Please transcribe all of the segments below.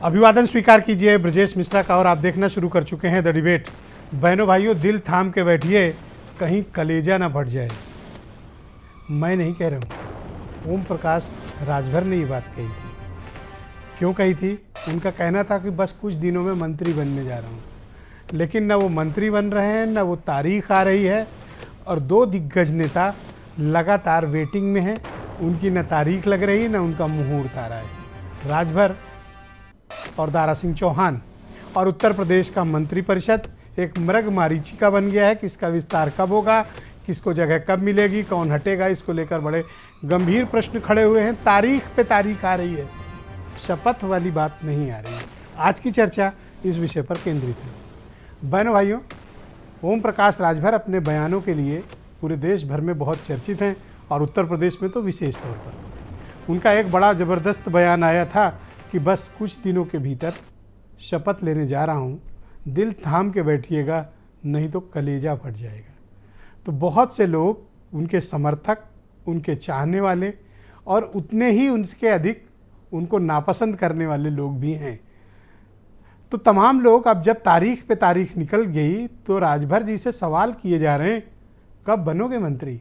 अभिवादन स्वीकार कीजिए ब्रजेश मिश्रा का और आप देखना शुरू कर चुके हैं द डिबेट। बहनों भाइयों, दिल थाम के बैठिए, कहीं कलेजा ना फट जाए। मैं नहीं कह रहा हूँ, ओम प्रकाश राजभर ने ये बात कही थी। क्यों कही थी? उनका कहना था कि बस कुछ दिनों में मंत्री बनने जा रहा हूँ, लेकिन ना वो मंत्री बन रहे हैं, ना वो तारीख आ रही है और दो दिग्गज नेता लगातार वेटिंग में हैं। उनकी न तारीख लग रही, ना उनका मुहूर्त आ रहा है। राजभर और दारा सिंह चौहान और उत्तर प्रदेश का मंत्रिपरिषद एक मृग मारीचिका बन गया है। किसका विस्तार कब होगा, किसको जगह कब मिलेगी, कौन हटेगा, इसको लेकर बड़े गंभीर प्रश्न खड़े हुए हैं। तारीख पे तारीख आ रही है, शपथ वाली बात नहीं आ रही है। आज की चर्चा इस विषय पर केंद्रित है। बहनों भाइयों, ओम प्रकाश राजभर अपने बयानों के लिए पूरे देश भर में बहुत चर्चित हैं और उत्तर प्रदेश में तो विशेष तौर पर। उनका एक बड़ा ज़बरदस्त बयान आया था कि बस कुछ दिनों के भीतर शपथ लेने जा रहा हूँ, दिल थाम के बैठिएगा, नहीं तो कलेजा फट जाएगा। तो बहुत से लोग, उनके समर्थक, उनके चाहने वाले और उतने ही उनके अधिक उनको नापसंद करने वाले लोग भी हैं। तो तमाम लोग अब जब तारीख पे तारीख निकल गई तो राजभर जी से सवाल किए जा रहे हैं, कब बनोगे मंत्री?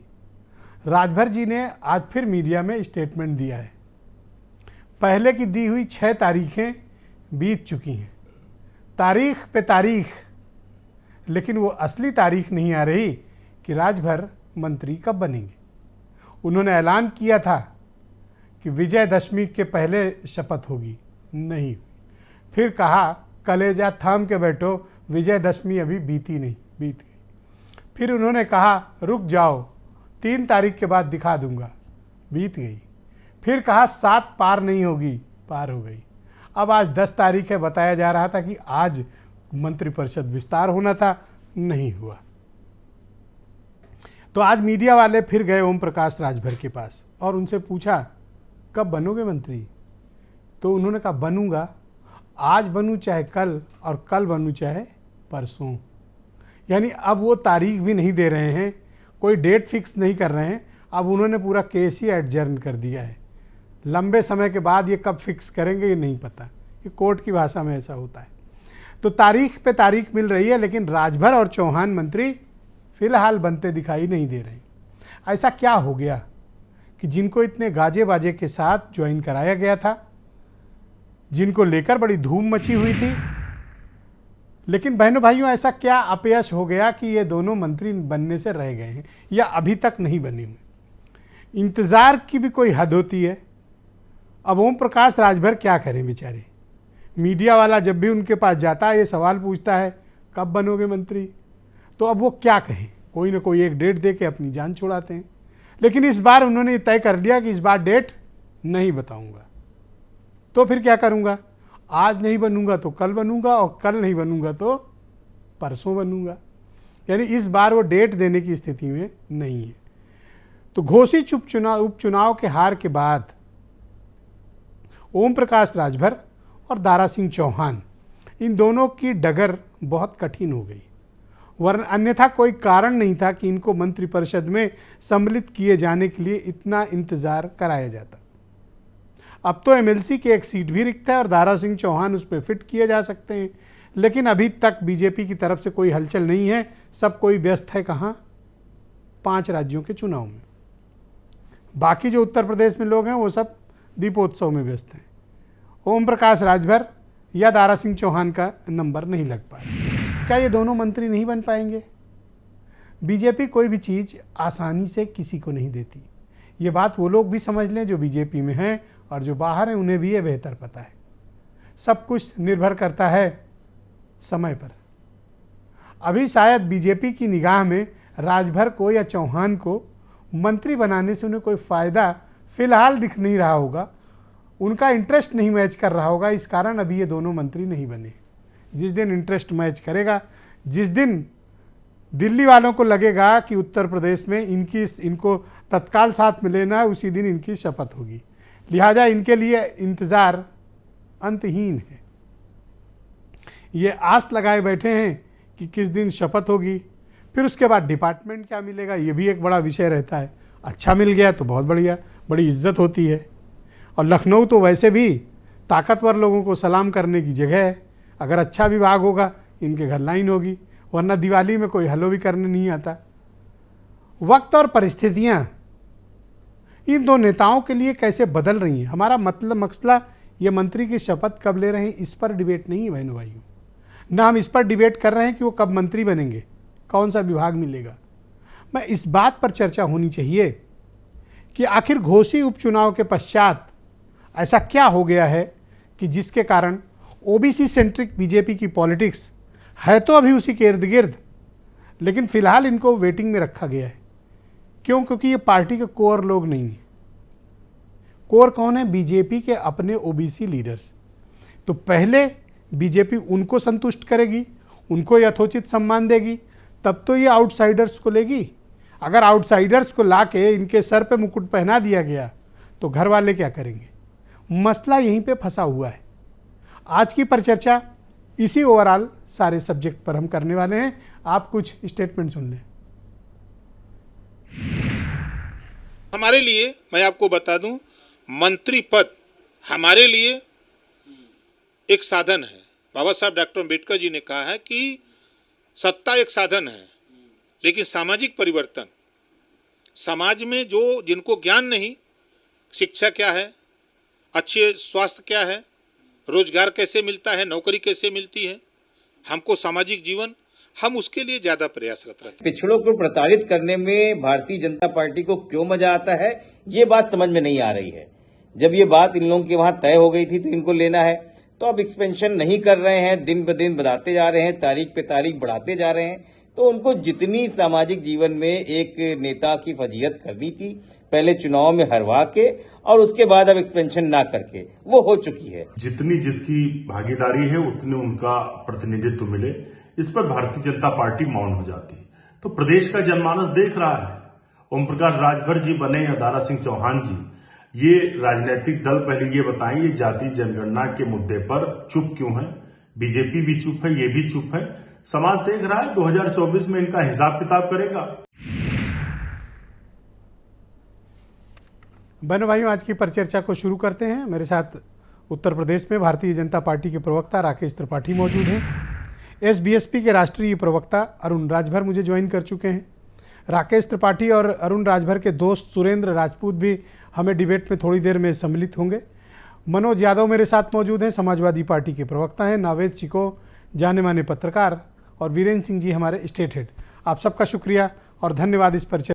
राजभर जी ने आज फिर मीडिया में स्टेटमेंट दिया है। पहले की दी हुई 6 तारीखें बीत चुकी हैं, तारीख पे तारीख, लेकिन वो असली तारीख नहीं आ रही कि राजभर मंत्री कब बनेंगे। उन्होंने ऐलान किया था कि विजयदशमी के पहले शपथ होगी, नहीं। फिर कहा कलेजा थाम के बैठो, विजयदशमी अभी बीती नहीं, बीत गई। फिर उन्होंने कहा रुक जाओ, 3 तारीख के बाद दिखा दूंगा, बीत गई। फिर कहा 7 पार नहीं होगी, पार हो गई। अब आज 10 तारीख है, बताया जा रहा था कि आज मंत्रिपरिषद विस्तार होना था, नहीं हुआ। तो आज मीडिया वाले फिर गए ओम प्रकाश राजभर के पास और उनसे पूछा कब बनोगे मंत्री? तो उन्होंने कहा बनूंगा, आज बनूं चाहे कल, और कल बनूं चाहे परसों। यानी अब वो तारीख भी नहीं दे रहे हैं, कोई डेट फिक्स नहीं कर रहे हैं। अब उन्होंने पूरा केस ही एडजर्न कर दिया है। लंबे समय के बाद ये कब फिक्स करेंगे ये नहीं पता, ये कोर्ट की भाषा में ऐसा होता है। तो तारीख पे तारीख मिल रही है, लेकिन राजभर और चौहान मंत्री फिलहाल बनते दिखाई नहीं दे रहे। ऐसा क्या हो गया कि जिनको इतने गाजे बाजे के साथ ज्वाइन कराया गया था, जिनको लेकर बड़ी धूम मची हुई थी, लेकिन बहनों भाइयों ऐसा क्या अपयश हो गया कि ये दोनों मंत्री बनने से रह गए हैं या अभी तक नहीं बने हुए? इंतज़ार की भी कोई हद होती है। अब ओम प्रकाश राजभर क्या करें बेचारे? मीडिया वाला जब भी उनके पास जाता है, ये सवाल पूछता है कब बनोगे मंत्री, तो अब वो क्या कहें? कोई ना कोई एक डेट दे के अपनी जान छुड़ाते हैं। लेकिन इस बार उन्होंने तय कर लिया कि इस बार डेट नहीं बताऊंगा। तो फिर क्या करूंगा? आज नहीं बनूंगा तो कल बनूंगा, और कल नहीं बनूंगा तो परसों बनूंगा। यानी इस बार वो डेट देने की स्थिति में नहीं है। तो घोषित उपचुनाव के हार के बाद ओम प्रकाश राजभर और दारा सिंह चौहान, इन दोनों की डगर बहुत कठिन हो गई। वरन अन्यथा कोई कारण नहीं था कि इनको मंत्रिपरिषद में सम्मिलित किए जाने के लिए इतना इंतजार कराया जाता। अब तो एमएलसी की एक सीट भी रिक्त है और दारा सिंह चौहान उस पर फिट किए जा सकते हैं, लेकिन अभी तक बीजेपी की तरफ से कोई हलचल नहीं है। सब कोई व्यस्त है कहाँ? 5 राज्यों के चुनाव में। बाकी जो उत्तर प्रदेश में लोग हैं वो सब दीपोत्सव में व्यस्त हैं। ओम प्रकाश राजभर या दारा सिंह चौहान का नंबर नहीं लग पा रहा। क्या ये दोनों मंत्री नहीं बन पाएंगे? बीजेपी कोई भी चीज़ आसानी से किसी को नहीं देती। ये बात वो लोग भी समझ लें जो बीजेपी में हैं, और जो बाहर हैं उन्हें भी ये बेहतर पता है। सब कुछ निर्भर करता है समय पर। अभी शायद बीजेपी की निगाह में राजभर को या चौहान को मंत्री बनाने से उन्हें कोई फ़ायदा फिलहाल दिख नहीं रहा होगा, उनका इंटरेस्ट नहीं मैच कर रहा होगा। इस कारण अभी ये दोनों मंत्री नहीं बने। जिस दिन इंटरेस्ट मैच करेगा, जिस दिन दिल्ली वालों को लगेगा कि उत्तर प्रदेश में इनको तत्काल साथ में लेना है, उसी दिन इनकी शपथ होगी। लिहाजा इनके लिए इंतज़ार अंतहीन है। ये आस लगाए बैठे हैं कि किस दिन शपथ होगी, फिर उसके बाद डिपार्टमेंट क्या मिलेगा, ये भी एक बड़ा विषय रहता है। अच्छा मिल गया तो बहुत बढ़िया, बड़ी इज्जत होती है। और लखनऊ तो वैसे भी ताकतवर लोगों को सलाम करने की जगह है। अगर अच्छा विभाग होगा इनके घर लाइन होगी, वरना दिवाली में कोई हलो भी करने नहीं आता। वक्त और परिस्थितियां इन दो नेताओं के लिए कैसे बदल रही हैं। हमारा मतलब मसला ये मंत्री की शपथ कब ले रहे हैं इस पर डिबेट नहीं है बहनों भाइयों, ना हम इस पर डिबेट कर रहे हैं कि वो कब मंत्री बनेंगे, कौन सा विभाग मिलेगा। मैं इस बात पर चर्चा होनी चाहिए कि आखिर घोसी उपचुनाव के पश्चात ऐसा क्या हो गया है कि जिसके कारण ओबीसी सेंट्रिक बीजेपी की पॉलिटिक्स है तो अभी उसी के इर्द गिर्द, लेकिन फिलहाल इनको वेटिंग में रखा गया है। क्यों? क्योंकि ये पार्टी के कोर लोग नहीं हैं। कोर कौन है? बीजेपी के अपने ओबीसी लीडर्स। तो पहले बीजेपी उनको संतुष्ट करेगी, उनको यथोचित सम्मान देगी, तब तो ये आउटसाइडर्स को लेगी। अगर आउटसाइडर्स को लाके इनके सर पे मुकुट पहना दिया गया तो घर वाले क्या करेंगे? मसला यहीं पे फंसा हुआ है। आज की परिचर्चा इसी ओवरऑल सारे सब्जेक्ट पर हम करने वाले हैं। आप कुछ स्टेटमेंट सुन लें। हमारे लिए, मैं आपको बता दूं, मंत्री पद हमारे लिए एक साधन है। बाबा साहब डॉक्टर अम्बेडकर जी ने कहा है कि सत्ता एक साधन है, लेकिन सामाजिक परिवर्तन, समाज में जो जिनको ज्ञान नहीं, शिक्षा क्या है, अच्छे स्वास्थ्य क्या है, रोजगार कैसे मिलता है, नौकरी कैसे मिलती है, हमको सामाजिक जीवन, हम उसके लिए ज्यादा प्रयासरत रहते हैं। पिछड़ों को प्रताड़ित करने में भारतीय जनता पार्टी को क्यों मजा आता है, ये बात समझ में नहीं आ रही है। जब ये बात इन लोगों के वहां तय हो गई थी तो इनको लेना है, तो अब एक्सपेंशन नहीं कर रहे हैं, दिन ब दिन बढ़ाते जा रहे हैं, तारीख पे तारीख बढ़ाते जा रहे हैं। तो उनको जितनी सामाजिक जीवन में एक नेता की फजीहत करनी थी, पहले चुनाव में हरवा के और उसके बाद अब एक्सपेंशन ना करके, वो हो चुकी है। जितनी जिसकी भागीदारी है उतने उनका प्रतिनिधित्व मिले, इस पर भारतीय जनता पार्टी मौन हो जाती है। तो प्रदेश का जनमानस देख रहा है। ओम प्रकाश राजभर जी बने या दारा सिंह चौहान जी, ये राजनीतिक दल पहले ये बताएं, ये जाति जनगणना के मुद्दे पर चुप क्यों है? बीजेपी भी चुप है, ये भी चुप है। समाज देख रहा है, 2024 में इनका हिसाब किताब करेगा। बहनों भाइयों, आज की परिचर्चा को शुरू करते हैं। मेरे साथ उत्तर प्रदेश में भारतीय जनता पार्टी के प्रवक्ता राकेश त्रिपाठी मौजूद हैं। एसबीएसपी के राष्ट्रीय प्रवक्ता अरुण राजभर मुझे ज्वाइन कर चुके हैं। राकेश त्रिपाठी और अरुण राजभर के दोस्त सुरेंद्र राजपूत भी हमें डिबेट में थोड़ी देर में सम्मिलित होंगे। मनोज यादव मेरे साथ मौजूद हैं, समाजवादी पार्टी के प्रवक्ता हैं। नावेद चिको जाने माने पत्रकार, और वीरेंद्र सिंह जी हमारे स्टेट हेड। आप सबका शुक्रिया और धन्यवाद इस परिचर्चा